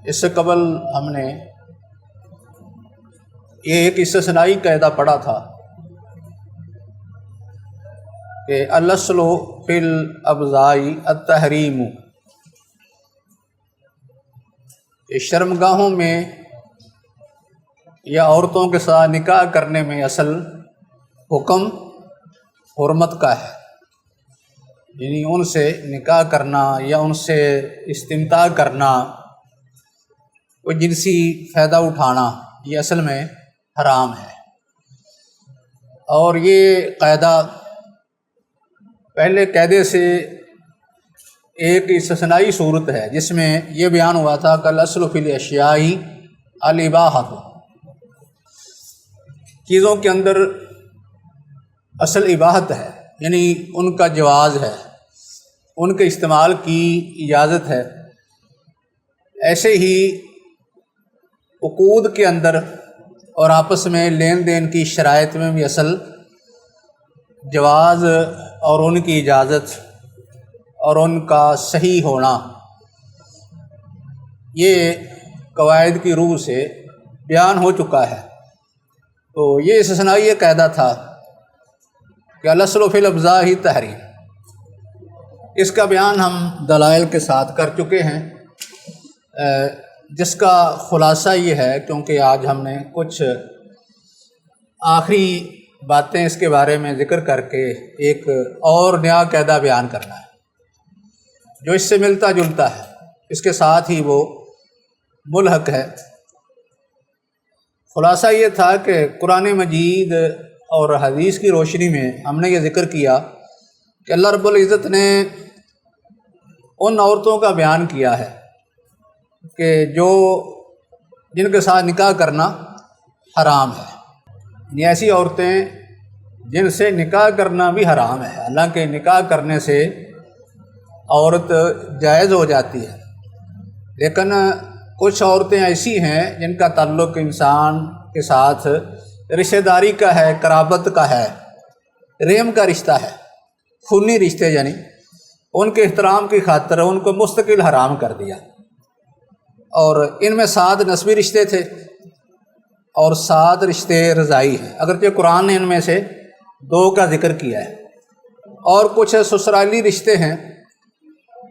اس سے قبل ہم نے یہ ایک استثنائی قاعدہ پڑھا تھا کہ الاصل فی الابضاء التحریم، کہ شرمگاہوں میں یا عورتوں کے ساتھ نکاح کرنے میں اصل حکم حرمت کا ہے، یعنی ان سے نکاح کرنا یا ان سے استمتاع کرنا، وہ جنسی فائدہ اٹھانا، یہ اصل میں حرام ہے۔ اور یہ قاعدہ پہلے قاعدے سے ایک استثنائی صورت ہے جس میں یہ بیان ہوا تھا کہ الاصل فی الاشیاء الاباحۃ، چیزوں کے اندر اصل اباحت ہے، یعنی ان کا جواز ہے، ان کے استعمال کی اجازت ہے۔ ایسے ہی عقود کے اندر اور آپس میں لین دین کی شرائط میں بھی اصل جواز اور ان کی اجازت اور ان کا صحیح ہونا، یہ قواعد کی روح سے بیان ہو چکا ہے۔ تو یہ استثنائی قاعدہ تھا کہ الاصل فی الابضاء التحریم، اس کا بیان ہم دلائل کے ساتھ کر چکے ہیں، جس کا خلاصہ یہ ہے، کیونکہ آج ہم نے کچھ آخری باتیں اس کے بارے میں ذکر کر کے ایک اور نیا قاعدہ بیان کرنا ہے جو اس سے ملتا جلتا ہے، اس کے ساتھ ہی وہ ملحق ہے۔ خلاصہ یہ تھا کہ قرآن مجید اور حدیث کی روشنی میں ہم نے یہ ذکر کیا کہ اللہ رب العزت نے ان عورتوں کا بیان کیا ہے کہ جن کے ساتھ نکاح کرنا حرام ہے، یعنی ایسی عورتیں جن سے نکاح کرنا بھی حرام ہے، حالانکہ نکاح کرنے سے عورت جائز ہو جاتی ہے، لیکن کچھ عورتیں ایسی ہیں جن کا تعلق انسان کے ساتھ رشتہ داری کا ہے، قرابت کا ہے، رحم کا رشتہ ہے، خونی رشتے، یعنی ان کے احترام کی خاطر ان کو مستقل حرام کر دیا۔ اور ان میں 7 نسبی رشتے تھے اور 7 رشتے رضائی ہیں، اگرچہ قرآن نے ان میں سے 2 کا ذکر کیا ہے، اور کچھ سسرالی رشتے ہیں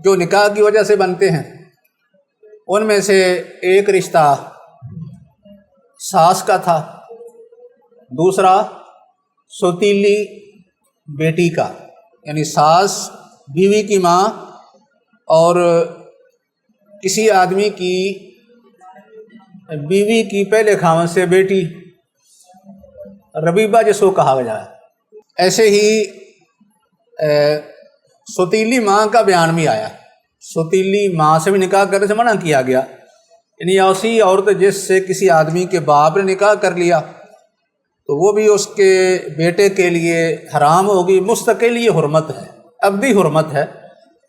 جو نکاح کی وجہ سے بنتے ہیں۔ ان میں سے ایک رشتہ ساس کا تھا، دوسرا سوتیلی بیٹی کا، یعنی ساس بیوی کی ماں اور کسی آدمی کی بیوی کی پہلے خاوند سے بیٹی، ربیبہ جس کو کہا گیا ہے۔ ایسے ہی سوتیلی ماں کا بیان بھی آیا، سوتیلی ماں سے بھی نکاح کرنے سے منع کیا گیا، یعنی ایسی عورت جس سے کسی آدمی کے باپ نے نکاح کر لیا تو وہ بھی اس کے بیٹے کے لیے حرام ہوگی، مستقل یہ حرمت ہے، ابدی حرمت ہے،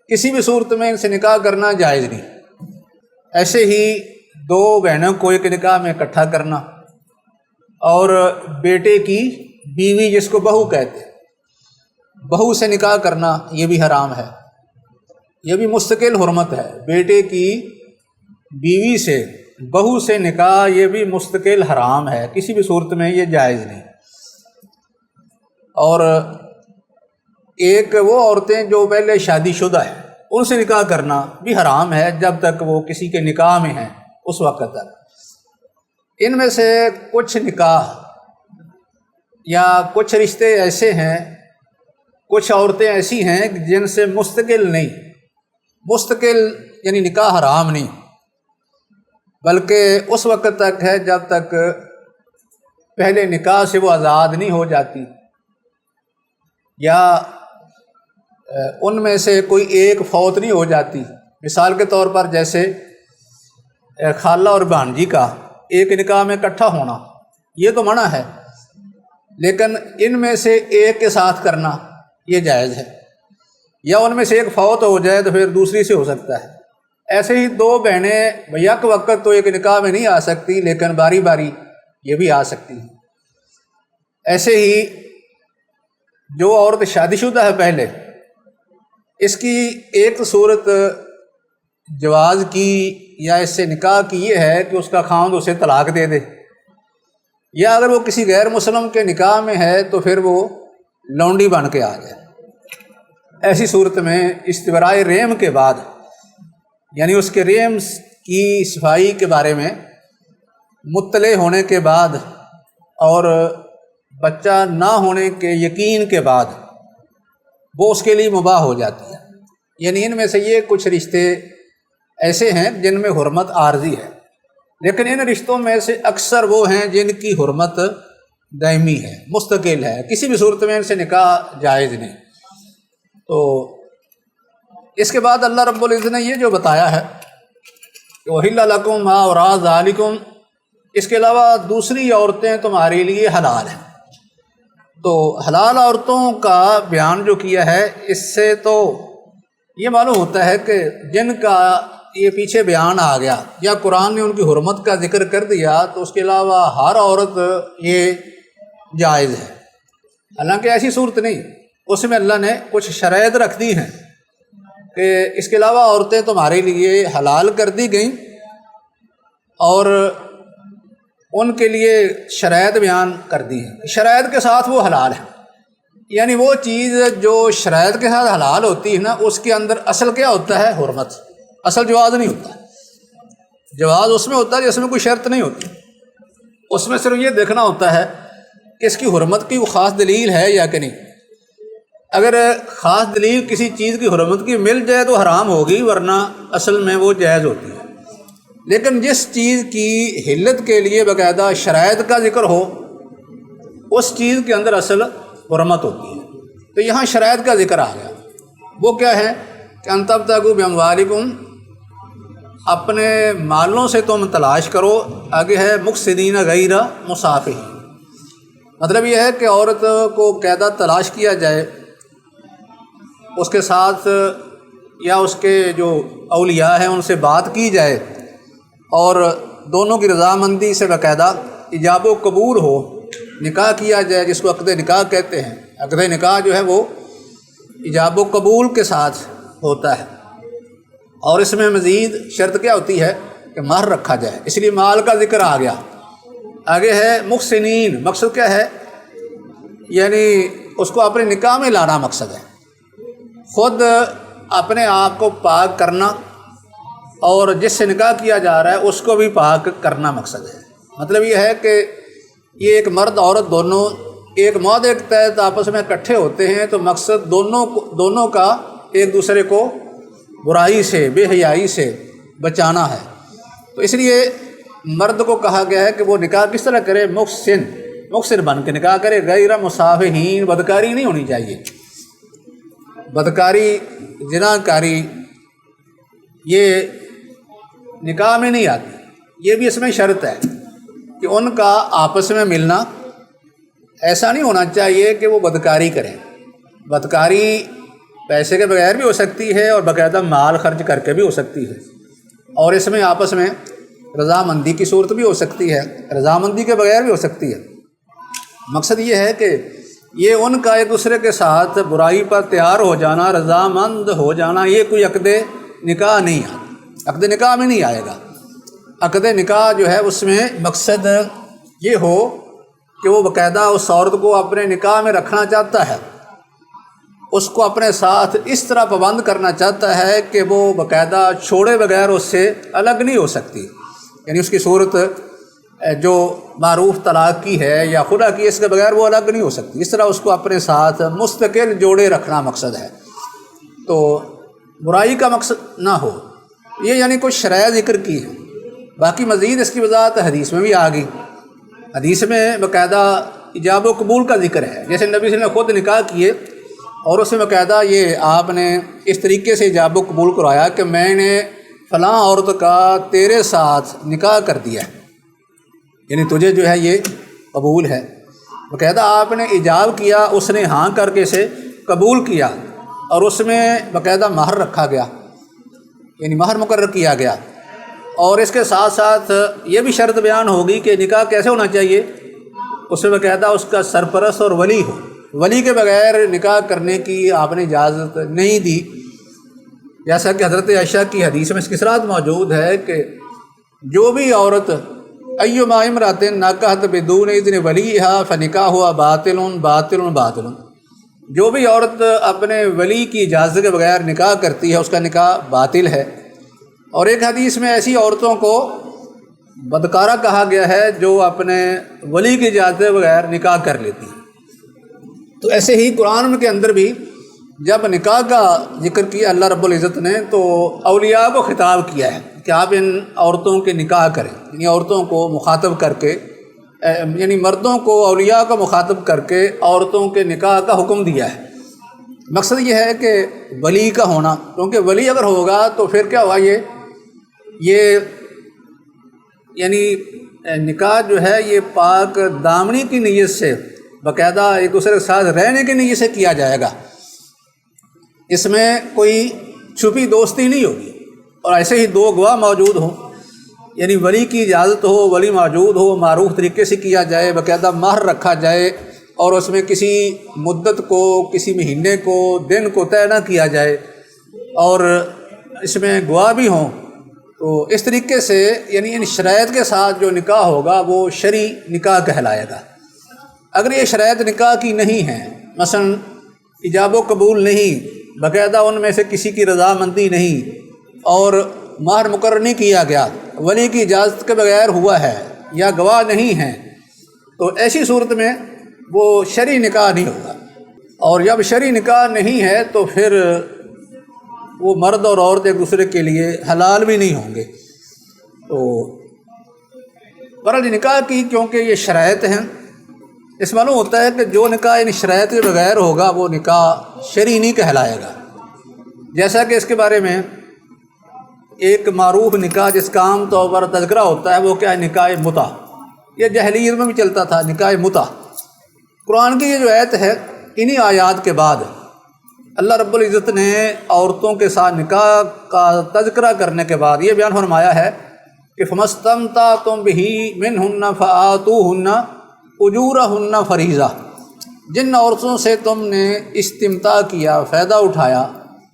کسی بھی صورت میں ان سے نکاح کرنا جائز نہیں۔ ایسے ہی 2 بہنوں کو ایک نکاح میں اکٹھا کرنا اور بیٹے کی بیوی جس کو بہو کہتے ہیں، بہو سے نکاح کرنا یہ بھی حرام ہے، یہ بھی مستقل حرمت ہے۔ بیٹے کی بیوی سے، بہو سے نکاح یہ بھی مستقل حرام ہے، کسی بھی صورت میں یہ جائز نہیں۔ اور ایک وہ عورتیں جو پہلے شادی شدہ ہیں، ان سے نکاح کرنا بھی حرام ہے جب تک وہ کسی کے نکاح میں ہیں، اس وقت تک۔ ان میں سے کچھ نکاح یا کچھ رشتے ایسے ہیں، کچھ عورتیں ایسی ہیں جن سے مستقل نہیں، مستقل یعنی نکاح حرام نہیں، بلکہ اس وقت تک ہے جب تک پہلے نکاح سے وہ آزاد نہیں ہو جاتی، یا ان میں سے کوئی ایک فوت نہیں ہو جاتی۔ مثال کے طور پر جیسے خالہ اور بھانجی کا ایک نکاح میں اکٹھا ہونا، یہ تو منع ہے، لیکن ان میں سے ایک کے ساتھ کرنا یہ جائز ہے، یا ان میں سے ایک فوت ہو جائے تو پھر دوسری سے ہو سکتا ہے۔ ایسے ہی 2 بہنیں یک وقت تو ایک نکاح میں نہیں آ سکتی، لیکن باری باری یہ بھی آ سکتی ہیں۔ ایسے ہی جو عورت شادی شدہ ہے پہلے، اس کی ایک صورت جواز کی یا اس سے نکاح کی یہ ہے کہ اس کا خاوند اسے طلاق دے دے، یا اگر وہ کسی غیر مسلم کے نکاح میں ہے تو پھر وہ لونڈی بن کے آ جائے۔ ایسی صورت میں استبراء رحم کے بعد، یعنی اس کے رحم کی صفائی کے بارے میں مطلع ہونے کے بعد اور بچہ نہ ہونے کے یقین کے بعد وہ اس کے لیے مباح ہو جاتی ہے۔ یعنی ان میں سے یہ کچھ رشتے ایسے ہیں جن میں حرمت عارضی ہے، لیکن ان رشتوں میں سے اکثر وہ ہیں جن کی حرمت دائمی ہے، مستقل ہے، کسی بھی صورت میں ان سے نکاح جائز نہیں۔ تو اس کے بعد اللہ رب العزت نے یہ جو بتایا ہے کہ وَحِلَّ لَكُمْ مَا وَرَاءَ ذَلِكُمْ، اس کے علاوہ دوسری عورتیں تمہارے لیے حلال ہیں۔ تو حلال عورتوں کا بیان جو کیا ہے، اس سے تو یہ معلوم ہوتا ہے کہ جن کا یہ پیچھے بیان آ گیا یا قرآن نے ان کی حرمت کا ذکر کر دیا تو اس کے علاوہ ہر عورت یہ جائز ہے، حالانکہ ایسی صورت نہیں، اس میں اللہ نے کچھ شرائط رکھ دی ہیں کہ اس کے علاوہ عورتیں تمہارے لیے حلال کر دی گئیں، اور ان کے لیے شرائط بیان کر دی ہیں، شرائط کے ساتھ وہ حلال ہیں۔ یعنی وہ چیز جو شرائط کے ساتھ حلال ہوتی ہے نا، اس کے اندر اصل کیا ہوتا ہے؟ حرمت، اصل جواز نہیں ہوتا۔ جواز اس میں ہوتا ہے جس میں کوئی شرط نہیں ہوتی، اس میں صرف یہ دیکھنا ہوتا ہے کہ اس کی حرمت کی وہ خاص دلیل ہے یا کہ نہیں۔ اگر خاص دلیل کسی چیز کی حرمت کی مل جائے تو حرام ہوگی، ورنہ اصل میں وہ جائز ہوتی ہے۔ لیکن جس چیز کی حلت کے لیے باقاعدہ شرائط کا ذکر ہو، اس چیز کے اندر اصل حرمت ہوتی ہے۔ تو یہاں شرائط کا ذکر آ گیا، وہ کیا ہے کہ ان تبتغوا باموالکم، اپنے مالوں سے تم تلاش کرو۔ آگے ہے مقصدین غیر مسافحین، مطلب یہ ہے کہ عورت کو باقاعدہ تلاش کیا جائے، اس کے ساتھ یا اس کے جو اولیاء ہیں ان سے بات کی جائے، اور دونوں کی رضامندی سے باقاعدہ ایجاب و قبول ہو، نکاح کیا جائے، جس کو عقد نکاح کہتے ہیں۔ عقد نکاح جو ہے وہ ایجاب و قبول کے ساتھ ہوتا ہے، اور اس میں مزید شرط کیا ہوتی ہے کہ مہر رکھا جائے، اس لیے مال کا ذکر آ گیا۔ آگے ہے محسنین، مقصد کیا ہے؟ یعنی اس کو اپنے نکاح میں لانا مقصد ہے، خود اپنے آپ کو پاک کرنا، اور جس سے نکاح کیا جا رہا ہے اس کو بھی پاک کرنا مقصد ہے۔ مطلب یہ ہے کہ یہ ایک مرد عورت دونوں ایک معاہدے کے تحت آپس میں اکٹھے ہوتے ہیں، تو مقصد دونوں کا ایک دوسرے کو برائی سے، بے حیائی سے بچانا ہے۔ تو اس لیے مرد کو کہا گیا ہے کہ وہ نکاح کس طرح کرے؟ محسن بن کے نکاح کرے، غیر مسافحین، بدکاری نہیں ہونی چاہیے۔ بدکاری، زناکاری یہ نکاح میں نہیں آتی، یہ بھی اس میں شرط ہے کہ ان کا آپس میں ملنا ایسا نہیں ہونا چاہیے کہ وہ بدکاری کریں۔ بدکاری پیسے کے بغیر بھی ہو سکتی ہے اور باقاعدہ مال خرچ کر کے بھی ہو سکتی ہے، اور اس میں آپس میں رضامندی کی صورت بھی ہو سکتی ہے، رضامندی کے بغیر بھی ہو سکتی ہے۔ مقصد یہ ہے کہ یہ ان کا ایک دوسرے کے ساتھ برائی پر تیار ہو جانا، رضامند ہو جانا، یہ کوئی عقد نکاح نہیں آتا، عقد نکاح میں نہیں آئے گا۔ عقد نکاح جو ہے اس میں مقصد یہ ہو کہ وہ باقاعدہ اس عورت کو اپنے نکاح میں رکھنا چاہتا ہے، اس کو اپنے ساتھ اس طرح پابند کرنا چاہتا ہے کہ وہ باقاعدہ چھوڑے بغیر اس سے الگ نہیں ہو سکتی، یعنی اس کی صورت جو معروف طلاق کی ہے یا خلا کی، اس کے بغیر وہ الگ نہیں ہو سکتی، اس طرح اس کو اپنے ساتھ مستقل جوڑے رکھنا مقصد ہے۔ تو برائی کا مقصد نہ ہو، یہ یعنی کچھ شرائط ذکر کی ہے۔ باقی مزید اس کی وضاحت حدیث میں بھی آ گئی، حدیث میں باقاعدہ ایجاب و قبول کا ذکر ہے، جیسے نبی صلی اللہ علیہ وسلم نے خود نکاح کیے اور اس میں باقاعدہ یہ آپ نے اس طریقے سے ایجاب و قبول کرایا کہ میں نے فلاں عورت کا تیرے ساتھ نکاح کر دیا ہے، یعنی تجھے جو ہے یہ قبول ہے۔ باقاعدہ آپ نے ایجاب کیا، اس نے ہاں کر کے اسے قبول کیا، اور اس میں باقاعدہ مہر رکھا گیا، یعنی مہر مقرر کیا گیا، اور اس کے ساتھ ساتھ یہ بھی شرط بیان ہوگی کہ نکاح کیسے ہونا چاہیے، اس میں باقاعدہ اس کا سرپرست اور ولی ہو، ولی کے بغیر نکاح کرنے کی آپ نے اجازت نہیں دی۔ جیسا کہ حضرت عائشہ کی حدیث میں اس کی صراحت موجود ہے کہ جو بھی عورت ایما امرأۃ نکحت بدون اذن ولیھا فنکاحھا باطل باطل باطل، جو بھی عورت اپنے ولی کی اجازت کے بغیر نکاح کرتی ہے اس کا نکاح باطل ہے۔ اور ایک حدیث میں ایسی عورتوں کو بدکارہ کہا گیا ہے جو اپنے ولی کی اجازت کے بغیر نکاح کر لیتی ہے۔ تو ایسے ہی قرآن کے اندر بھی جب نکاح کا ذکر کیا اللہ رب العزت نے تو اولیاء کو خطاب کیا ہے کہ آپ ان عورتوں کے نکاح کریں، یعنی عورتوں کو مخاطب کر کے، یعنی مردوں کو اولیاء کو مخاطب کر کے عورتوں کے نکاح کا حکم دیا ہے۔ مقصد یہ ہے کہ ولی کا ہونا، کیونکہ ولی اگر ہوگا تو پھر کیا ہوا، یہ یعنی نکاح جو ہے یہ پاک دامنی کی نیت سے، باقاعدہ ایک دوسرے کے ساتھ رہنے کی نیت سے کیا جائے گا، اس میں کوئی چھپی دوستی نہیں ہوگی۔ اور ایسے ہی دو گواہ موجود ہوں، یعنی ولی کی اجازت ہو، ولی موجود ہو، معروف طریقے سے کیا جائے، باقاعدہ مہر رکھا جائے اور اس میں کسی مدت کو، کسی مہینے کو، دن کو طے نہ کیا جائے، اور اس میں گواہ بھی ہوں، تو اس طریقے سے یعنی ان شرائط کے ساتھ جو نکاح ہوگا وہ شرعی نکاح کہلائے گا۔ اگر یہ شرائط نکاح کی نہیں ہیں، مثلا ایجاب و قبول نہیں، باقاعدہ ان میں سے کسی کی رضامندی نہیں، اور مہر مقرر نہیں کیا گیا، ولی کی اجازت کے بغیر ہوا ہے، یا گواہ نہیں ہیں، تو ایسی صورت میں وہ شرعی نکاح نہیں ہوگا۔ اور جب شرعی نکاح نہیں ہے تو پھر وہ مرد اور عورت ایک دوسرے کے لیے حلال بھی نہیں ہوں گے۔ تو بہرحال نکاح کی کیونکہ یہ شرائط ہیں، اس معلوم ہوتا ہے کہ جو نکاح ان شرائط کے بغیر ہوگا وہ نکاح شرعی نہیں کہلائے گا۔ جیسا کہ اس کے بارے میں ایک معروف نکاح جس کا عام طور پر تذکرہ ہوتا ہے وہ کیا ہے، نکاح متع۔ یہ جاہلیت میں بھی چلتا تھا نکاح متع۔ قرآن کی یہ جو آیت ہے، انہی آیات کے بعد اللہ رب العزت نے عورتوں کے ساتھ نکاح کا تذکرہ کرنے کے بعد یہ بیان فرمایا ہے کہ فَمَسْتَمْتَعْتُمْ بِهِ مِنْهُنَّ فَآتُوهُنَّ أُجُورَهُنَّ فَرِيضَةً، جن عورتوں سے تم نے استمتاع کیا، فائدہ اٹھایا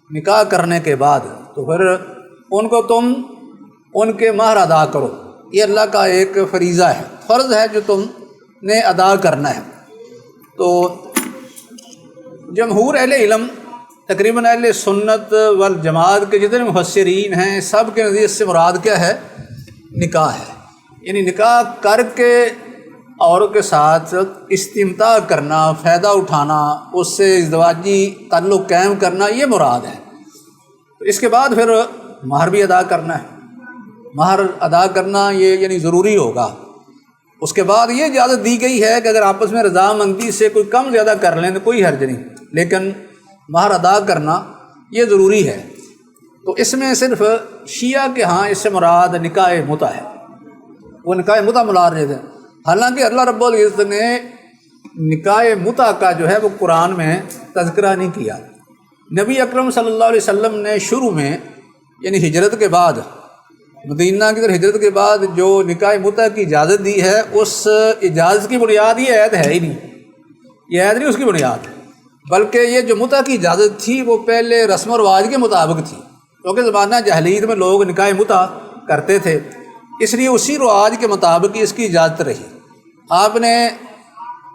نکاح کرنے کے بعد، تو پھر ان کو تم ان کے مہر ادا کرو۔ یہ اللہ کا ایک فریضہ ہے، فرض ہے جو تم نے ادا کرنا ہے۔ تو جمہور اہل علم، تقریباً اہل سنت والجماعت کے جتنے مفسرین ہیں، سب کے نزدیک سے مراد کیا ہے، نکاح ہے۔ یعنی نکاح کر کے عورت کے ساتھ استمتاع کرنا، فائدہ اٹھانا، اس سے ازدواجی تعلق قائم کرنا، یہ مراد ہے۔ اس کے بعد پھر مہر بھی ادا کرنا ہے۔ مہر ادا کرنا یہ یعنی ضروری ہوگا۔ اس کے بعد یہ اجازت دی گئی ہے کہ اگر آپس میں رضامندی سے کوئی کم زیادہ کر لیں تو کوئی حرج نہیں، لیکن مہر ادا کرنا یہ ضروری ہے۔ تو اس میں صرف شیعہ کے ہاں اس سے مراد نکاح متع ہے، وہ نکاح متع مراد ہے۔ حالانکہ اللہ رب العزت نے نکاح متع کا جو ہے وہ قرآن میں تذکرہ نہیں کیا۔ نبی اکرم صلی اللہ علیہ وسلم نے شروع میں یعنی ہجرت کے بعد، مدینہ کی طرف ہجرت کے بعد جو نکاح متع کی اجازت دی ہے، اس اجازت کی بنیاد یہ عہد ہے ہی نہیں، یہ عہد نہیں اس کی بنیاد، بلکہ یہ جو متع کی اجازت تھی وہ پہلے رسم و رواج کے مطابق تھی، کیونکہ زمانہ جاہلیت میں لوگ نکاح متع کرتے تھے، اس لیے اسی رواج کے مطابق اس کی اجازت رہی۔ آپ نے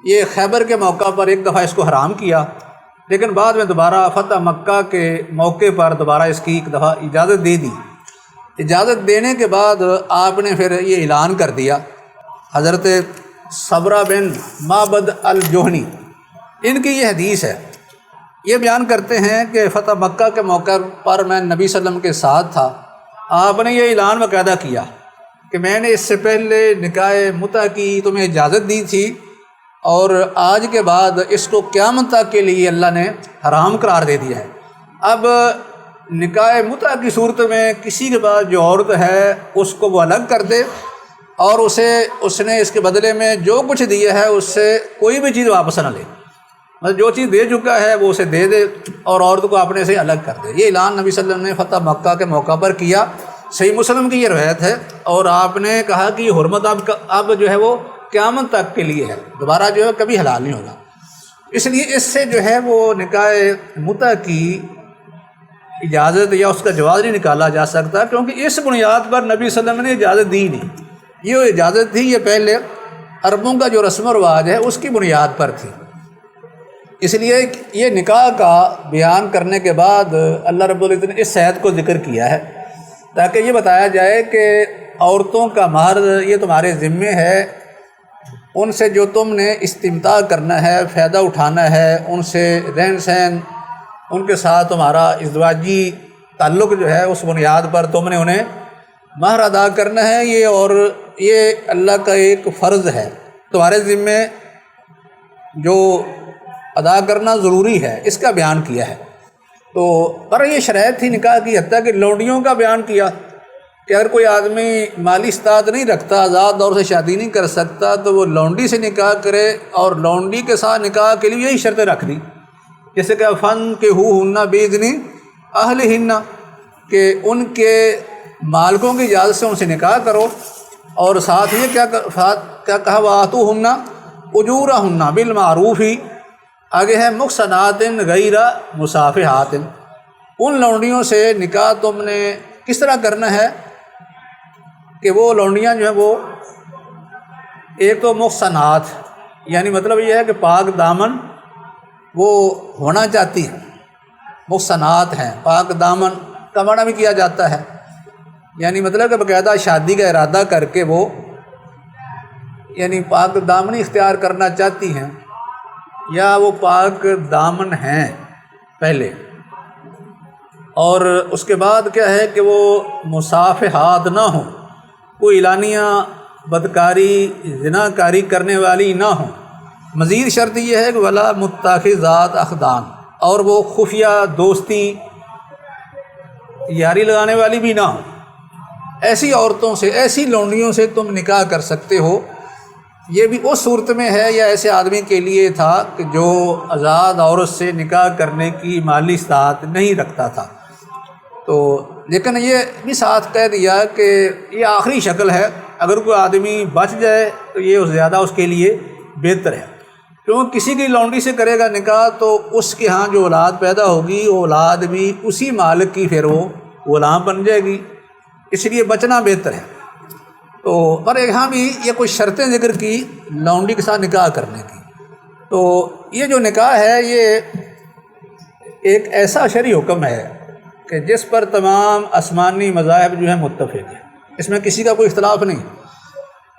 یہ خیبر کے موقع پر ایک دفعہ اس کو حرام کیا، لیکن بعد میں دوبارہ فتح مکہ کے موقع پر دوبارہ اس کی ایک دفعہ اجازت دے دی۔ اجازت دینے کے بعد آپ نے پھر یہ اعلان کر دیا۔ حضرت صبرہ بن معبد الجہنی، ان کی یہ حدیث ہے، یہ بیان کرتے ہیں کہ فتح مکہ کے موقع پر میں نبی صلی اللہ علیہ وسلم کے ساتھ تھا، آپ نے یہ اعلان باقاعدہ کیا کہ میں نے اس سے پہلے نکاح متع کی تمہیں اجازت دی تھی، اور آج کے بعد اس کو قیامت تک کے لیے اللہ نے حرام قرار دے دیا ہے۔ اب نکاح متع کی صورت میں کسی کے بعد جو عورت ہے اس کو وہ الگ کر دے، اور اس نے اس کے بدلے میں جو کچھ دیا ہے اس سے کوئی بھی چیز واپس نہ لے، مطلب جو چیز دے چکا ہے وہ اسے دے دے اور عورت کو اپنے سے الگ کر دے۔ یہ اعلان نبی صلی اللہ علیہ وسلم نے فتح مکہ کے موقع پر کیا۔ صحیح مسلم کی یہ روایت ہے، اور آپ نے کہا کہ یہ حرمت اب جو ہے وہ قیامت تک کے لیے ہے، دوبارہ جو ہے کبھی حلال نہیں ہوگا۔ اس لیے اس سے جو ہے وہ نکاح متع کی اجازت یا اس کا جواز نہیں نکالا جا سکتا، کیونکہ اس بنیاد پر نبی صلی اللہ علیہ وسلم نے اجازت دی نہیں۔ یہ اجازت تھی یہ پہلے عربوں کا جو رسم و رواج ہے اس کی بنیاد پر تھی۔ اس لیے یہ نکاح کا بیان کرنے کے بعد اللہ رب العزت نے اس صحت کو ذکر کیا ہے تاکہ یہ بتایا جائے کہ عورتوں کا مہر یہ تمہارے ذمے ہے، ان سے جو تم نے استمتاع کرنا ہے، فائدہ اٹھانا ہے، ان سے رہن سہن، ان کے ساتھ تمہارا ازدواجی تعلق جو ہے اس بنیاد پر تم نے انہیں مہر ادا کرنا ہے، یہ اور یہ اللہ کا ایک فرض ہے تمہارے ذمے جو ادا کرنا ضروری ہے، اس کا بیان کیا ہے۔ تو پر یہ شرائط تھی نکاح کی، حتیٰ کہ لونڈیوں کا بیان کیا کہ اگر کوئی آدمی مالی استطاعت نہیں رکھتا، آزاد دور سے شادی نہیں کر سکتا، تو وہ لونڈی سے نکاح کرے، اور لونڈی کے ساتھ نکاح کے لیے یہی شرطیں رکھ دی، جیسے کہ فن کے ہننا بیدنی اہل ہننا، کہ ان کے مالکوں کی اجازت سے ان سے نکاح کرو، اور ساتھ یہ کیا کہا واتو ہننا اجورا ہننا بالمعروف ہی، آگے ہے محصنات غیر مصافحات، ان لونڈیوں سے نکاح تم نے کس طرح کرنا ہے کہ وہ لونڈیاں جو ہیں وہ ایک تو محصنات، یعنی مطلب یہ ہے کہ پاک دامن وہ ہونا چاہتی ہیں، محصنات ہیں، پاک دامن کا معنی بھی کیا جاتا ہے، یعنی مطلب کہ باقاعدہ شادی کا ارادہ کر کے وہ یعنی پاک دامنی اختیار کرنا چاہتی ہیں، یا وہ پاک دامن ہیں پہلے، اور اس کے بعد کیا ہے کہ وہ مصافحات نہ ہوں، کوئی اعلانیہ بدکاری زناکاری کرنے والی نہ ہوں۔ مزید شرط یہ ہے کہ ولا متخذات اخدان، اور وہ خفیہ دوستی یاری لگانے والی بھی نہ ہوں۔ ایسی عورتوں سے، ایسی لونڈیوں سے تم نکاح کر سکتے ہو۔ یہ بھی اس صورت میں ہے یا ایسے آدمی کے لیے تھا کہ جو آزاد عورت سے نکاح کرنے کی مالی استطاعت نہیں رکھتا تھا، تو لیکن یہ بھی ساتھ کہہ دیا کہ یہ آخری شکل ہے، اگر کوئی آدمی بچ جائے تو یہ زیادہ اس کے لیے بہتر ہے، کیونکہ کسی کی لونڈی سے کرے گا نکاح تو اس کے ہاں جو اولاد پیدا ہوگی وہ اولاد بھی اسی مالک کی پھر وہ غلام بن جائے گی، اس لیے بچنا بہتر ہے۔ تو پر یہاں بھی یہ کچھ شرطیں ذکر کی لونڈی کے ساتھ نکاح کرنے کی۔ تو یہ جو نکاح ہے یہ ایک ایسا شرعی حکم ہے کہ جس پر تمام آسمانی مذاہب جو ہیں متفق ہیں، اس میں کسی کا کوئی اختلاف نہیں۔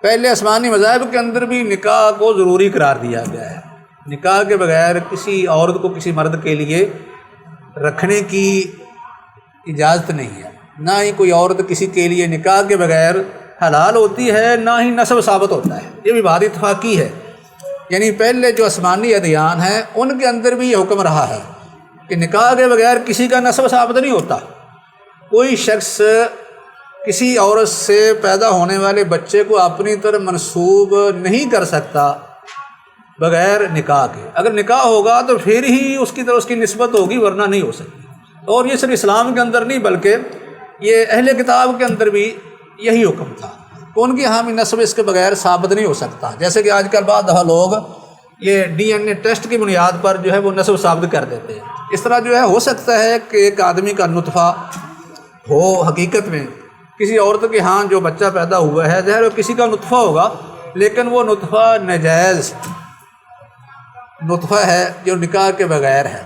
پہلے آسمانی مذاہب کے اندر بھی نکاح کو ضروری قرار دیا گیا ہے، نکاح کے بغیر کسی عورت کو کسی مرد کے لیے رکھنے کی اجازت نہیں ہے، نہ ہی کوئی عورت کسی کے لیے نکاح کے بغیر حلال ہوتی ہے، نہ ہی نسب ثابت ہوتا ہے۔ یہ بھی بات اتفاقی ہے، یعنی پہلے جو آسمانی ادیان ہیں ان کے اندر بھی یہ حکم رہا ہے کہ نکاح کے بغیر کسی کا نسب ثابت نہیں ہوتا۔ کوئی شخص کسی عورت سے پیدا ہونے والے بچے کو اپنی طرف منسوب نہیں کر سکتا بغیر نکاح کے۔ اگر نکاح ہوگا تو پھر ہی اس کی طرف اس کی نسبت ہوگی، ورنہ نہیں ہو سکتی۔ اور یہ صرف اسلام کے اندر نہیں بلکہ یہ اہل کتاب کے اندر بھی یہی حکم تھا کہ ان کی ہم نسب اس کے بغیر ثابت نہیں ہو سکتا۔ جیسے کہ آج کل بعض دفعہ لوگ یہ ڈی این اے ٹیسٹ کی بنیاد پر جو ہے وہ نسب ثابت کر دیتے ہیں۔ اس طرح جو ہے ہو سکتا ہے کہ ایک آدمی کا نطفہ ہو حقیقت میں کسی عورت کے ہاں جو بچہ پیدا ہوا ہے، ظاہر ہے کسی کا نطفہ ہوگا، لیکن وہ نطفہ ناجائز نطفہ ہے جو نکاح کے بغیر ہے،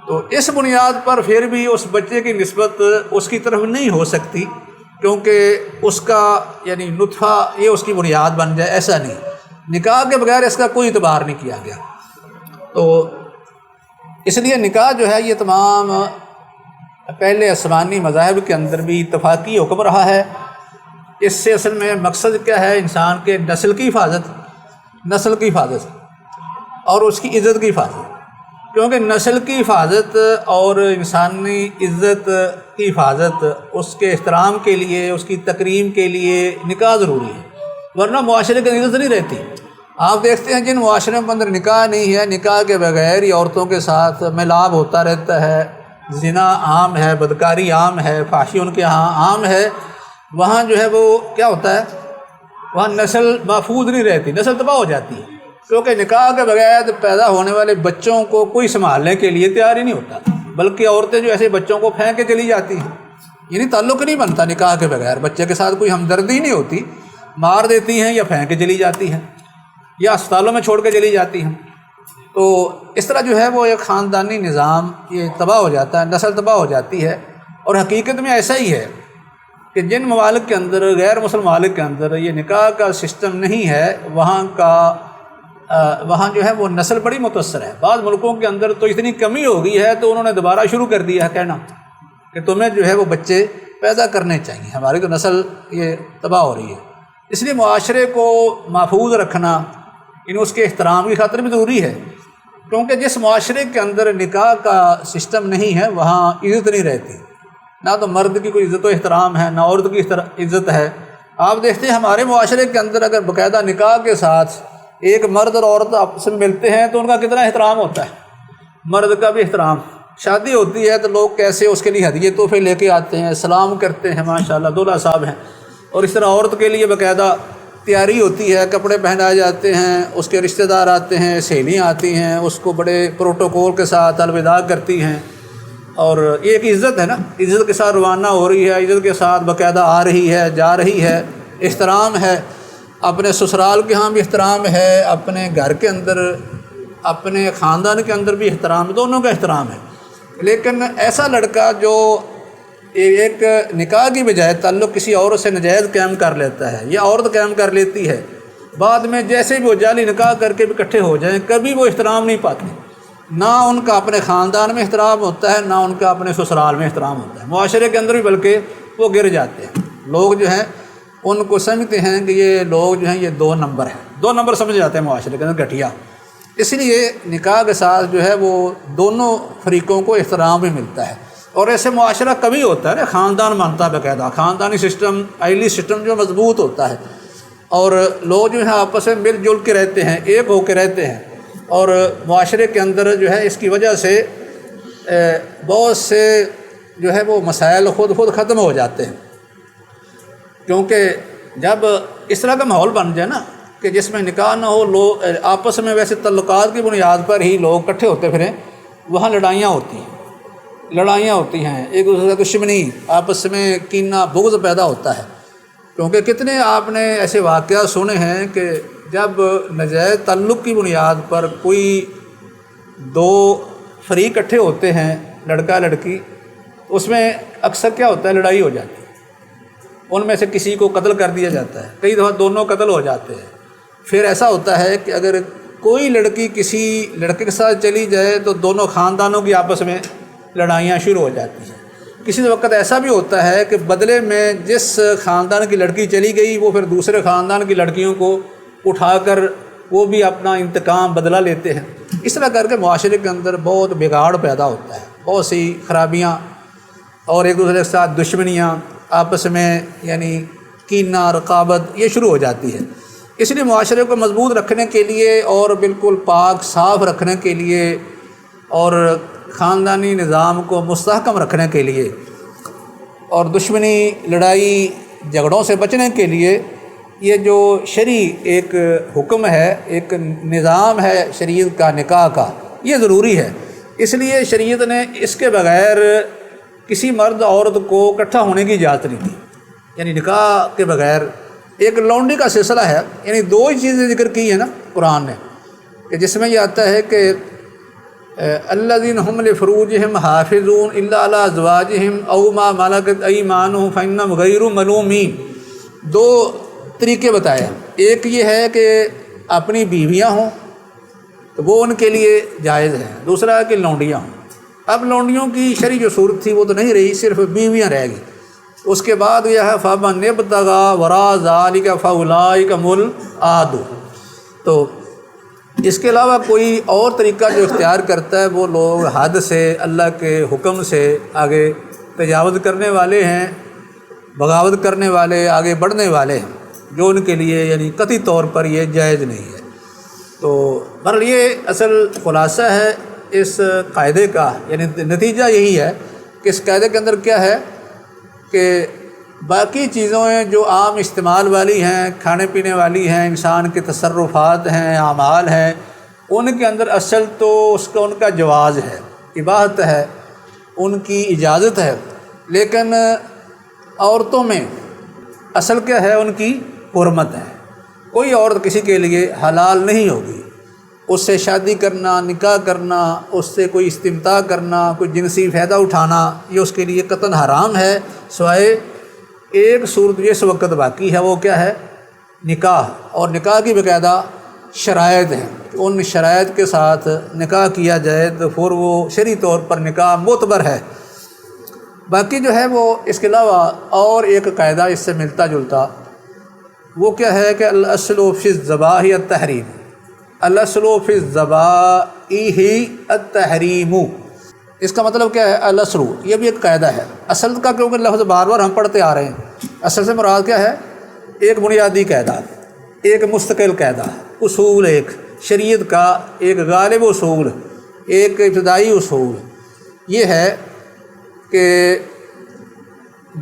تو اس بنیاد پر پھر بھی اس بچے کی نسبت اس کی طرف نہیں ہو سکتی، کیونکہ اس کا یعنی نطفہ یہ اس کی بنیاد بن جائے، ایسا نہیں۔ نکاح کے بغیر اس کا کوئی اعتبار نہیں کیا گیا۔ تو اس لیے نکاح جو ہے یہ تمام پہلے آسمانی مذاہب کے اندر بھی اتفاقی حکم رہا ہے۔ اس سے اصل میں مقصد کیا ہے؟ انسان کے نسل کی حفاظت اور اس کی عزت کی حفاظت، کیونکہ نسل کی حفاظت اور انسانی عزت کی حفاظت اس کے احترام کے لیے، اس کی تکریم کے لیے نکاح ضروری ہے، ورنہ معاشرے کی عزت نہیں رہتی۔ آپ دیکھتے ہیں جن معاشرے کے اندر نکاح نہیں ہے، نکاح کے بغیر ہی عورتوں کے ساتھ میلاب ہوتا رہتا ہے، زنا عام ہے، بدکاری عام ہے، فحشی ان کے ہاں عام ہے، وہاں جو ہے وہ کیا ہوتا ہے، وہاں نسل محفوظ نہیں رہتی، نسل تباہ ہو جاتی ہے، کیونکہ نکاح کے بغیر پیدا ہونے والے بچوں کو کوئی سنبھالنے کے لیے تیار ہی نہیں ہوتا۔ بلکہ عورتیں جو ایسے بچوں کو پھینک کے چلی جاتی ہیں، یعنی تعلق نہیں بنتا نکاح کے بغیر، بچے کے ساتھ کوئی ہمدردی نہیں ہوتی، مار دیتی ہیں یا پھینک کے چلی جاتی ہیں یا اسپتالوں میں چھوڑ کے چلی جاتی ہیں۔ تو اس طرح جو ہے وہ ایک خاندانی نظام یہ تباہ ہو جاتا ہے، نسل تباہ ہو جاتی ہے۔ اور حقیقت میں ایسا ہی ہے کہ جن ممالک کے اندر، غیر مسلم ممالک کے اندر یہ نکاح کا سسٹم نہیں ہے، وہاں جو ہے وہ نسل بڑی متاثر ہے۔ بعض ملکوں کے اندر تو اتنی کمی ہو گئی ہے تو انہوں نے دوبارہ شروع کر دیا ہے کہنا کہ تمہیں جو ہے وہ بچے پیدا کرنے چاہیے، ہماری تو نسل یہ تباہ ہو رہی ہے۔ اس لیے معاشرے کو محفوظ رکھنا، اس کے احترام کی خاطر بھی ضروری ہے، کیونکہ جس معاشرے کے اندر نکاح کا سسٹم نہیں ہے وہاں عزت نہیں رہتی، نہ تو مرد کی کوئی عزت و احترام ہے، نہ عورت کی عزت ہے۔ آپ دیکھتے ہیں ہمارے معاشرے کے اندر اگر باقاعدہ نکاح کے ساتھ ایک مرد اور عورت آپس میں ملتے ہیں تو ان کا کتنا احترام ہوتا ہے، مرد کا بھی احترام۔ شادی ہوتی ہے تو لوگ کیسے اس کے لیے ہدیے تحفے لے کے آتے ہیں، سلام کرتے ہیں، ماشاءاللہ دولہا صاحب ہیں، اور اس طرح عورت کے لیے باقاعدہ تیاری ہوتی ہے، کپڑے پہنائے جاتے ہیں، اس کے رشتہ دار آتے ہیں، سہیلیاں آتی ہیں، اس کو بڑے پروٹوکول کے ساتھ الوداع کرتی ہیں، اور یہ ایک عزت ہے نا، عزت کے ساتھ روانہ ہو رہی ہے، عزت کے ساتھ باقاعدہ آ رہی ہے، جا رہی ہے، احترام ہے، اپنے سسرال کے ہاں بھی احترام ہے، اپنے گھر کے اندر، اپنے خاندان کے اندر بھی احترام ہے، دونوں کا احترام ہے۔ لیکن ایسا لڑکا جو ایک نکاح کی بجائے تعلق کسی عورت سے ناجائز قائم کر لیتا ہے یا عورت قائم کر لیتی ہے، بعد میں جیسے بھی وہ جعلی نکاح کر کے بھی اکٹھے ہو جائیں کبھی وہ احترام نہیں پاتے، نہ ان کا اپنے خاندان میں احترام ہوتا ہے، نہ ان کا اپنے سسرال میں احترام ہوتا ہے، معاشرے کے اندر بھی بلکہ وہ گر جاتے ہیں۔ لوگ جو ہیں ان کو سمجھتے ہیں کہ یہ لوگ جو ہیں یہ 2 نمبر ہیں، 2 نمبر سمجھ جاتے ہیں معاشرے کے اندر، گھٹیا۔ اس لیے نکاح کے ساتھ جو ہے وہ دونوں فریقوں کو احترام بھی ملتا ہے، اور ایسے معاشرہ کبھی ہوتا ہے نا، خاندان مانتا ہے باقاعدہ، خاندانی سسٹم، عائلی سسٹم جو مضبوط ہوتا ہے، اور لوگ جو ہے آپس میں مل جل کے رہتے ہیں، ایک ہو کے رہتے ہیں، اور معاشرے کے اندر جو ہے اس کی وجہ سے بہت سے جو ہے وہ مسائل خود ختم ہو جاتے ہیں۔ کیونکہ جب اس طرح کا ماحول بن جائے نا کہ جس میں نکاح نہ ہو، لوگ آپس میں ویسے تعلقات کی بنیاد پر ہی لوگ اکٹھے ہوتے پھریں، وہاں لڑائیاں ہوتی ہیں، ایک دوسرے سے دشمنی، آپس میں کینہ بغض پیدا ہوتا ہے۔ کیونکہ کتنے آپ نے ایسے واقعات سنے ہیں کہ جب ناجائز تعلق کی بنیاد پر کوئی 2 فریق اکٹھے ہوتے ہیں، لڑکا لڑکی، اس میں اکثر کیا ہوتا ہے، لڑائی ہو جاتی ہے، ان میں سے کسی کو قتل کر دیا جاتا ہے، کئی دفعہ دونوں قتل ہو جاتے ہیں۔ پھر ایسا ہوتا ہے کہ اگر کوئی لڑکی کسی لڑکے کے ساتھ چلی جائے تو دونوں خاندانوں کی آپس میں لڑائیاں شروع ہو جاتی ہیں۔ کسی وقت ایسا بھی ہوتا ہے کہ بدلے میں جس خاندان کی لڑکی چلی گئی وہ پھر دوسرے خاندان کی لڑکیوں کو اٹھا کر وہ بھی اپنا انتقام بدلہ لیتے ہیں۔ اس طرح کر کے معاشرے کے اندر بہت بگاڑ پیدا ہوتا ہے، بہت سی خرابیاں اور ایک دوسرے کے ساتھ دشمنیاں، آپس میں یعنی کینہ، رقابت یہ شروع ہو جاتی ہے۔ اس لیے معاشرے کو مضبوط رکھنے کے لیے اور بالکل پاک صاف رکھنے کے لیے اور خاندانی نظام کو مستحکم رکھنے کے لیے اور دشمنی، لڑائی جھگڑوں سے بچنے کے لیے یہ جو شرعی ایک حکم ہے، ایک نظام ہے شریعت کا، نکاح کا، یہ ضروری ہے۔ اس لیے شریعت نے اس کے بغیر کسی مرد عورت کو اکٹھا ہونے کی اجازت نہیں دی، یعنی نکاح کے بغیر۔ ایک لونڈی کا سلسلہ ہے، یعنی 2 ہی چیزیں ذکر کی ہیں نا قرآن نے، کہ جس میں یہ آتا ہے کہ الذین هم لفروجہم حافظون الا علی ازواجہم او ما ملکت ایمانہم فانہم غیر ملومین۔ 2 طریقے بتائے، ایک یہ ہے کہ اپنی بیویاں ہوں تو وہ ان کے لیے جائز ہے، دوسرا ہے کہ لونڈیاں ہوں۔ اب لونڈیوں کی شرعی جو صورت تھی وہ تو نہیں رہی، صرف بیویاں رہ گئی۔ اس کے بعد یہ ہے فَمَنِ ابْتَغَىٰ وَرَاءَ ذَٰلِكَ فَأُولَٰئِكَ هُمُ الْعَادُونَ۔ تو اس کے علاوہ کوئی اور طریقہ جو اختیار کرتا ہے وہ لوگ حد سے، اللہ کے حکم سے آگے تجاوز کرنے والے ہیں، بغاوت کرنے والے، آگے بڑھنے والے ہیں، جو ان کے لیے یعنی قطعی طور پر یہ جائز نہیں ہے۔ تو بہرحال یہ اصل خلاصہ ہے اس قاعدے کا، یعنی نتیجہ یہی ہے کہ اس قاعدے کے اندر کیا ہے کہ باقی چیزوں جو عام استعمال والی ہیں، کھانے پینے والی ہیں، انسان کے تصرفات ہیں، اعمال ہیں، ان کے اندر اصل تو ان کا جواز ہے، اباحت ہے، ان کی اجازت ہے، لیکن عورتوں میں اصل کیا ہے؟ ان کی حرمت ہے۔ کوئی عورت کسی کے لیے حلال نہیں ہوگی، اس سے شادی کرنا، نکاح کرنا، اس سے کوئی استمتاع کرنا، کوئی جنسی فائدہ اٹھانا، یہ اس کے لیے قطعاً حرام ہے، سوائے ایک صورت اس وقت باقی ہے، وہ کیا ہے؟ نکاح۔ اور نکاح کی باقاعدہ شرائط ہیں، ان شرائط کے ساتھ نکاح کیا جائے تو پھر وہ شرعی طور پر نکاح معتبر ہے۔ باقی جو ہے وہ اس کے علاوہ اور ایک قاعدہ اس سے ملتا جلتا، وہ کیا ہے کہ الاصل فی الذبائح التحریم، الاصل فی الذبائح التحریم۔ اس کا مطلب کیا ہے؟ الاصل، یہ بھی ایک قاعدہ ہے۔ اصل کا کیونکہ لفظ بار بار ہم پڑھتے آ رہے ہیں، اصل سے مراد کیا ہے؟ ایک بنیادی قاعدہ، ایک مستقل قاعدہ، اصول، ایک شریعت کا ایک غالب اصول، ایک ابتدائی اصول یہ ہے کہ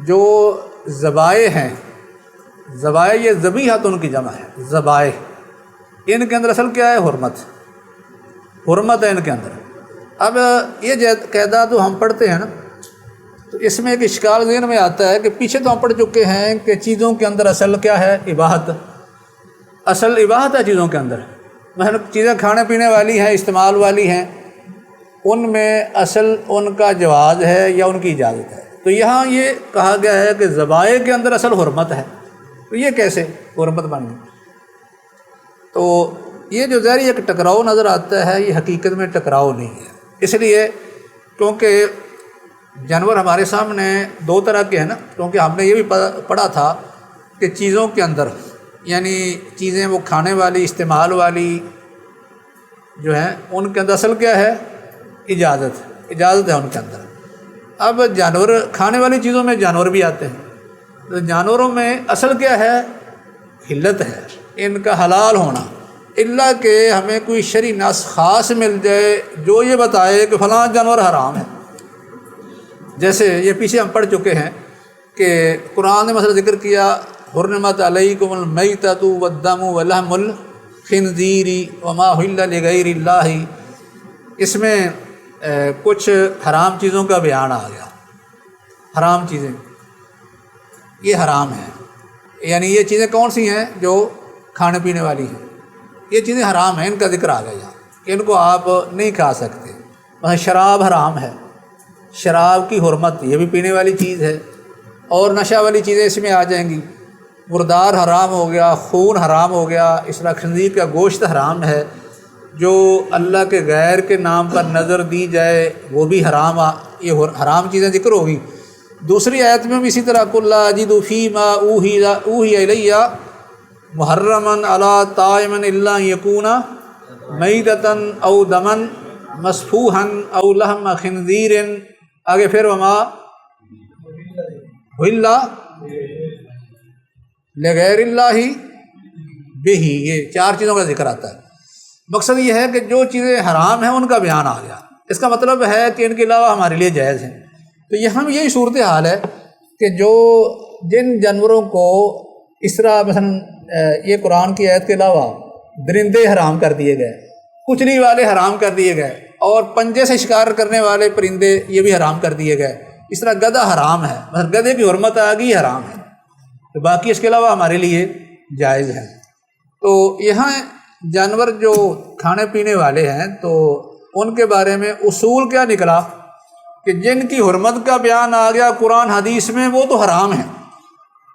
جو ذبائح ہیں، ذبائح یہ ذبیحۃ ان کی جمع ہے، ذبائح، ان کے اندر اصل کیا ہے؟ حرمت ہے ان کے اندر۔ اب یہ قاعدہ تو ہم پڑھتے ہیں نا، تو اس میں ایک اشکال ذہن میں آتا ہے کہ پیچھے تو ہم پڑھ چکے ہیں کہ چیزوں کے اندر اصل کیا ہے؟ اباحت، اصل اباحت ہے چیزوں کے اندر، مثلا چیزیں کھانے پینے والی ہیں، استعمال والی ہیں، ان میں اصل ان کا جواز ہے یا ان کی اجازت ہے۔ تو یہاں یہ کہا گیا ہے کہ ذبائح کے اندر اصل حرمت ہے، تو یہ کیسے حرمت بن گئی؟ تو یہ جو ظاہر ایک ٹکراؤ نظر آتا ہے، یہ حقیقت میں ٹکراؤ نہیں ہے، اس لیے کیونکہ جانور ہمارے سامنے دو طرح کے ہیں نا، کیونکہ ہم نے یہ بھی پڑھا تھا کہ چیزوں کے اندر، یعنی چیزیں وہ کھانے والی، استعمال والی جو ہیں، ان کے اندر اصل کیا ہے؟ اجازت ہے ان کے اندر۔ اب جانور، کھانے والی چیزوں میں جانور بھی آتے ہیں، تو جانوروں میں اصل کیا ہے؟ حلت ہے، ان کا حلال ہونا، الا کہ ہمیں کوئی شرعی نص خاص مل جائے جو یہ بتائے کہ فلاں جانور حرام ہے۔ جیسے یہ پیچھے ہم پڑھ چکے ہیں کہ قرآن نے مثلا ذکر کیا حرمت علیکم المیتۃ والدم ولحم الخنزیر وما اہل لغیر اللہ، اس میں کچھ حرام چیزوں کا بیان آ گیا۔ حرام چیزیں یہ حرام ہیں، یعنی یہ چیزیں کون سی ہیں؟ جو کھانے پینے والی ہیں، یہ چیزیں حرام ہیں، ان کا ذکر آ گیا کہ ان کو آپ نہیں کھا سکتے۔ مثلا شراب حرام ہے، شراب کی حرمت، یہ بھی پینے والی چیز ہے، اور نشہ والی چیزیں اس میں آ جائیں گی۔ مردار حرام ہو گیا، خون حرام ہو گیا، اس طرح خنزیر کا گوشت حرام ہے، جو اللہ کے غیر کے نام پر نظر دی جائے وہ بھی حرام، یہ حرام چیزیں ذکر ہوگی۔ دوسری آیت میں بھی اسی طرح قُل لا اجد فیما اوحی الی محرما علی طاعم الا ان یکون میتۃ او دما مسفوحا او لحم خنزیر، آگے پھر وما اہل لغیر اللہ بہ، یہ چار چیزوں کا ذکر آتا ہے۔ مقصد یہ ہے کہ جو چیزیں حرام ہیں ان کا بیان آ گیا، اس کا مطلب ہے کہ ان کے علاوہ ہمارے لیے جائز ہیں۔ تو یہاں بھی یہی صورتحال ہے کہ جو جن جانوروں کو اس طرح مثلا یہ قرآن کی آیت کے علاوہ درندے حرام کر دیے گئے، کچلی والے حرام کر دیے گئے، اور پنجے سے شکار کرنے والے پرندے یہ بھی حرام کر دیے گئے، اس طرح گدھا حرام ہے، مثلا گدھے کی حرمت آ گئی، حرام ہے، تو باقی اس کے علاوہ ہمارے لیے جائز ہے۔ تو یہاں جانور جو کھانے پینے والے ہیں تو ان کے بارے میں اصول کیا نکلا کہ جن کی حرمت کا بیان آ گیا قرآن حدیث میں وہ تو حرام ہیں،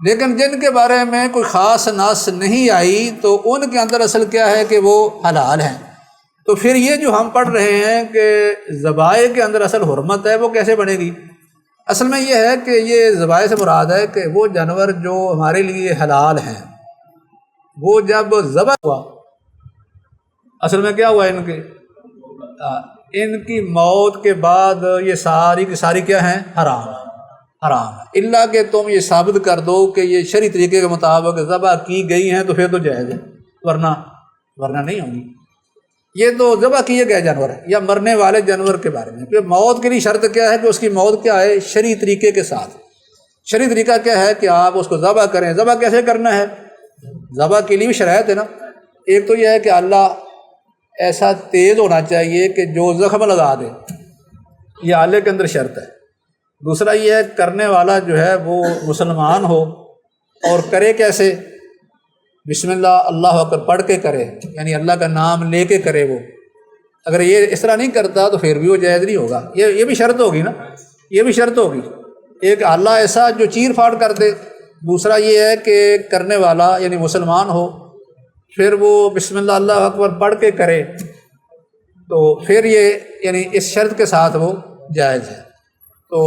لیکن جن کے بارے میں کوئی خاص نص نہیں آئی تو ان کے اندر اصل کیا ہے کہ وہ حلال ہیں۔ تو پھر یہ جو ہم پڑھ رہے ہیں کہ ذبائح کے اندر اصل حرمت ہے، وہ کیسے بنے گی؟ اصل میں یہ ہے کہ یہ ذبائح سے مراد ہے کہ وہ جانور جو ہمارے لیے حلال ہیں، وہ جب ذبح ہوا، اصل میں کیا ہوا؟ ان کی موت کے بعد یہ ساری کی ساری کیا ہیں؟ حرام ہے، الا کہ تم یہ ثابت کر دو کہ یہ شرعی طریقے کے مطابق ذبح کی گئی ہیں تو پھر تو جائز ہے، ورنہ نہیں ہوگی۔ یہ تو ذبح کیے گئے جانور ہیں یا مرنے والے جانور کے بارے میں، کہ موت کے لیے شرط کیا ہے کہ اس کی موت کیا ہے؟ شرعی طریقے کے ساتھ۔ شرعی طریقہ کیا ہے کہ آپ اس کو ذبح کریں۔ ذبح کیسے کرنا ہے؟ ذبح کے لیے بھی شرائط ہے نا۔ ایک تو یہ ہے کہ اللہ ایسا تیز ہونا چاہیے کہ جو زخم لگا دے، یہ آلے کے اندر شرط ہے۔ دوسرا یہ ہے کرنے والا جو ہے وہ مسلمان ہو، اور کرے کیسے؟ بسم اللہ اللہ اکبر پڑھ کے کرے، یعنی اللہ کا نام لے کے کرے۔ وہ اگر یہ اس طرح نہیں کرتا تو پھر بھی وہ جائز نہیں ہوگا۔ یہ بھی شرط ہوگی نا، یہ بھی شرط ہوگی۔ ایک اللہ ایسا جو چیر پھاڑ کر دے، دوسرا یہ ہے کہ کرنے والا یعنی مسلمان ہو، پھر وہ بسم اللہ اللہ اکبر پڑھ کے کرے، تو پھر یہ یعنی اس شرط کے ساتھ وہ جائز ہے۔ تو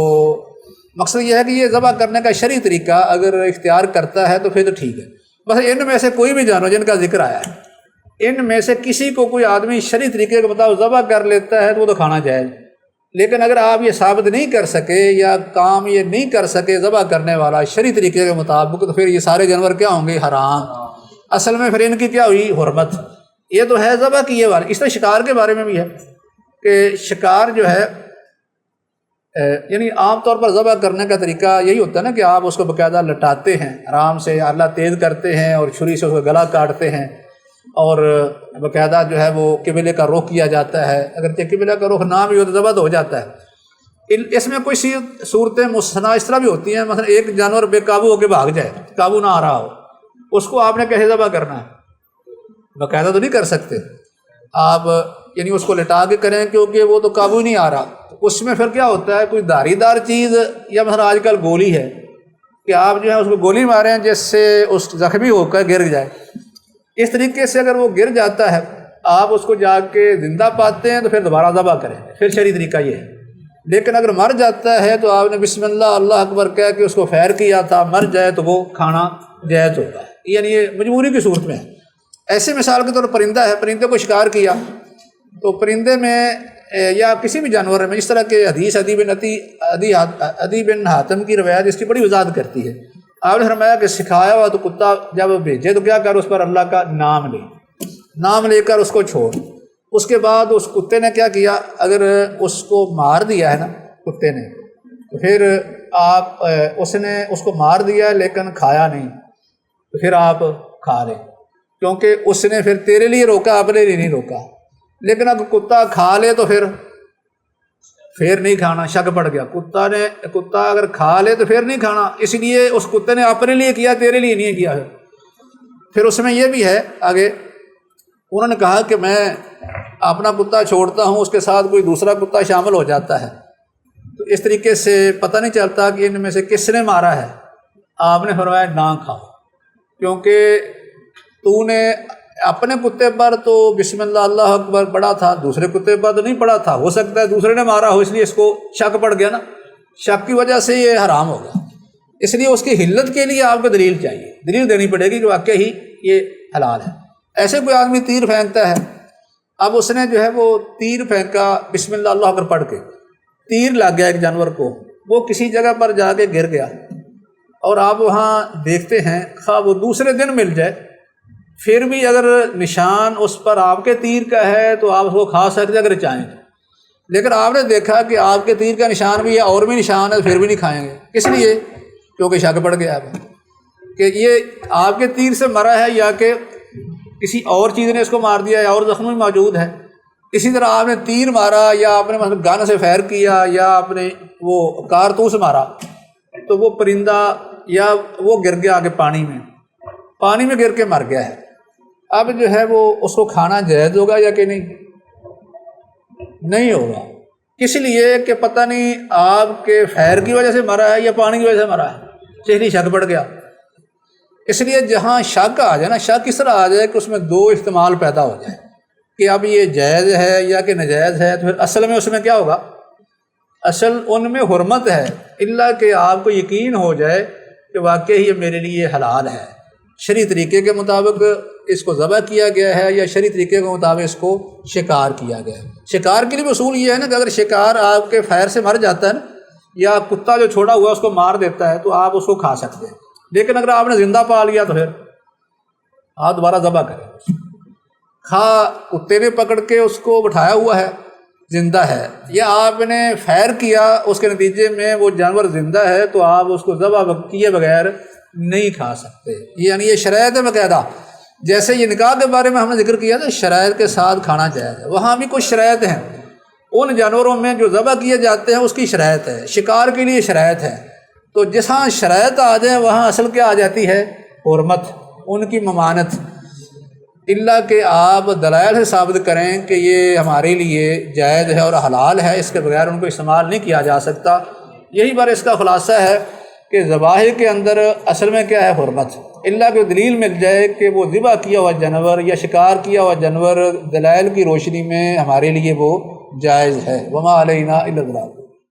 مقصد یہ ہے کہ یہ ذبح کرنے کا شرعی طریقہ اگر اختیار کرتا ہے تو پھر تو ٹھیک ہے۔ بس ان میں سے کوئی بھی جانور جن کا ذکر آیا ہے، ان میں سے کسی کو کوئی آدمی شرعی طریقے کے مطابق ذبح کر لیتا ہے تو وہ تو کھانا جائز۔ لیکن اگر آپ یہ ثابت نہیں کر سکے یا کام یہ نہیں کر سکے ذبح کرنے والا شرعی طریقے کے مطابق، تو پھر یہ سارے جانور کیا ہوں گے؟ حرام۔ اصل میں پھر ان کی کیا ہوئی؟ حرمت۔ یہ تو ہے ذبح کی یہ والا۔ اس طرح شکار کے بارے میں بھی ہے کہ شکار جو ہے یعنی عام طور پر ذبح کرنے کا طریقہ یہی ہوتا ہے نا کہ آپ اس کو باقاعدہ لٹاتے ہیں، آرام سے اللہ تیز کرتے ہیں اور چھری سے اس کا گلا کاٹتے ہیں، اور باقاعدہ جو ہے وہ قبلے کا رخ کیا جاتا ہے۔ اگر قبلے کا رخ نہ بھی ہو تو ذبح ہو جاتا ہے۔ اس میں کوئی سی صورتیں مستثنیٰ اس طرح بھی ہوتی ہیں، مثلا ایک جانور بے قابو ہو کے بھاگ جائے، قابو نہ آ رہا ہو، اس کو آپ نے کیسے ذبح کرنا ہے؟ باقاعدہ تو نہیں کر سکتے آپ، یعنی اس کو لٹا کے کریں کیونکہ وہ تو قابو ہی نہیں آ رہا۔ اس میں پھر کیا ہوتا ہے؟ کوئی دھاری دار چیز، یا مثلا آج کل گولی ہے کہ آپ جو ہے اس کو گولی ماریں جس سے اس زخمی ہو کر گر جائے۔ اس طریقے سے اگر وہ گر جاتا ہے، آپ اس کو جا کے زندہ پاتے ہیں تو پھر دوبارہ ذبح کریں، پھر شرعی طریقہ یہ ہے۔ لیکن اگر مر جاتا ہے تو آپ نے بسم اللہ اللہ اکبر کہہ کے اس کو فیر کیا تھا، مر جائے تو وہ کھانا جائز ہوتا ہے، یعنی یہ مجبوری کی صورت میں ہے۔ ایسے مثال کے طور پر پرندہ ہے، پرندے کو شکار کیا تو پرندے میں یا کسی بھی جانور میں، اس طرح کے حدیث عدی بن حاتم کی روایت اس کی بڑی وضاحت کرتی ہے۔ آپ نے فرمایا کہ سکھایا ہوا تو کتا جب بھیجے تو کیا کر اس پر اللہ کا نام لے کر اس کو چھوڑ۔ اس کے بعد اس کتے نے کیا کیا؟ اگر اس کو مار دیا ہے نا کتے نے، تو پھر آپ اس نے اس کو مار دیا لیکن کھایا نہیں، تو پھر آپ کھا لیں، کیونکہ اس نے پھر تیرے لیے روکا، اپنے لیے نہیں روکا۔ لیکن اگر کتا کھا لے تو پھر نہیں کھانا، شک پڑ گیا۔ کتا اگر کھا لے تو پھر نہیں کھانا، اس لیے اس کتے نے اپنے لیے کیا، تیرے لیے نہیں کیا ہے۔ پھر اس میں یہ بھی ہے آگے، انہوں نے کہا کہ میں اپنا کتا چھوڑتا ہوں، اس کے ساتھ کوئی دوسرا کتا شامل ہو جاتا ہے، تو اس طریقے سے پتہ نہیں چلتا کہ ان میں سے کس نے مارا ہے۔ آپ نے فرمایا نہ کھاؤ، کیونکہ تو نے اپنے کتے پر تو بسم اللہ اللہ اکبر پڑھا تھا، دوسرے کتے پر تو نہیں پڑھا تھا، ہو سکتا ہے دوسرے نے مارا ہو، اس لیے اس کو شک پڑ گیا نا، شک کی وجہ سے یہ حرام ہو گیا۔ اس لیے اس کی حلت کے لیے آپ کو دلیل چاہیے، دلیل دینی پڑے گی کہ واقعی یہ حلال ہے۔ ایسے کوئی آدمی تیر پھینکتا ہے، اب اس نے جو ہے وہ تیر پھینکا بسم اللہ اللہ اکبر پڑھ کے، تیر لگ گیا ایک جانور کو، وہ کسی جگہ پر جا کے گر گیا، اور آپ وہاں دیکھتے ہیں خواہ وہ دوسرے دن مل جائے، پھر بھی اگر نشان اس پر آپ کے تیر کا ہے تو آپ اس کو کھا سکتے اگر چاہیں تو۔ لیکن آپ نے دیکھا کہ آپ کے تیر کا نشان بھی ہے اور بھی نشان ہے، پھر بھی نہیں کھائیں گے، اس لیے کیونکہ شک پڑ گیا آپ کہ یہ آپ کے تیر سے مرا ہے یا کہ کسی اور چیز نے اس کو مار دیا یا اور زخم بھی موجود ہے۔ اسی طرح آپ نے تیر مارا یا آپ نے مطلب گن سے فائر کیا یا آپ نے وہ کارتوس مارا، تو وہ پرندہ یا وہ گر گیا آگے پانی میں گر کے مر گیا ہے، اب جو ہے وہ اس کو کھانا جائز ہوگا یا کہ نہیں ہوگا؟ اس لیے کہ پتہ نہیں آپ کے فائر کی وجہ سے مرا ہے یا پانی کی وجہ سے مرا ہے، اس لیے شک پڑ گیا۔ اس لیے جہاں شک آ جائے نا، شک اس طرح آ جائے کہ اس میں دو احتمال پیدا ہو جائے کہ اب یہ جائز ہے یا کہ ناجائز ہے، تو پھر اصل میں اس میں کیا ہوگا؟ اصل ان میں حرمت ہے، الا کہ آپ کو یقین ہو جائے کہ واقعی یہ میرے لیے حلال ہے، شرعی طریقے کے مطابق اس کو ذبح کیا گیا ہے یا شرعی طریقے کے مطابق اس کو شکار کیا گیا ہے۔ شکار کے لیے بھی اصول یہ ہے نا کہ اگر شکار آپ کے فائر سے مر جاتا ہے نا، یا کتا جو چھوڑا ہوا اس کو مار دیتا ہے، تو آپ اس کو کھا سکتے ہیں، لیکن اگر آپ نے زندہ پا لیا تو پھر آپ دوبارہ ذبح کریں۔ کتے نے پکڑ کے اس کو بٹھایا ہوا ہے، زندہ ہے، یا آپ نے فائر کیا اس کے نتیجے میں وہ جانور زندہ ہے، تو آپ اس کو ذبح کیے بغیر نہیں کھا سکتے۔ یعنی یہ شرائط ہے باقاعدہ، جیسے یہ نکاح کے بارے میں ہم نے ذکر کیا تھا، شرائط کے ساتھ کھانا جائز ہے، وہاں بھی کچھ شرائط ہیں ان جانوروں میں جو ذبح کیے جاتے ہیں اس کی شرائط ہے، شکار کے لیے شرائط ہے، تو جہاں شرائط آ جائے وہاں اصل کیا آ جاتی ہے؟ حرمت، ان کی ممانت، اللہ کہ آپ دلائل سے ثابت کریں کہ یہ ہمارے لیے جائز ہے اور حلال ہے، اس کے بغیر ان کو استعمال نہیں کیا جا سکتا۔ یہی پر اس کا خلاصہ ہے کہ ذبائح کے اندر اصل میں کیا ہے؟ حرمت، اللہ کی دلیل مل جائے کہ وہ ذبح کیا ہوا جانور یا شکار کیا ہوا جانور دلائل کی روشنی میں ہمارے لیے وہ جائز ہے۔ وما علینا الا البلاغ۔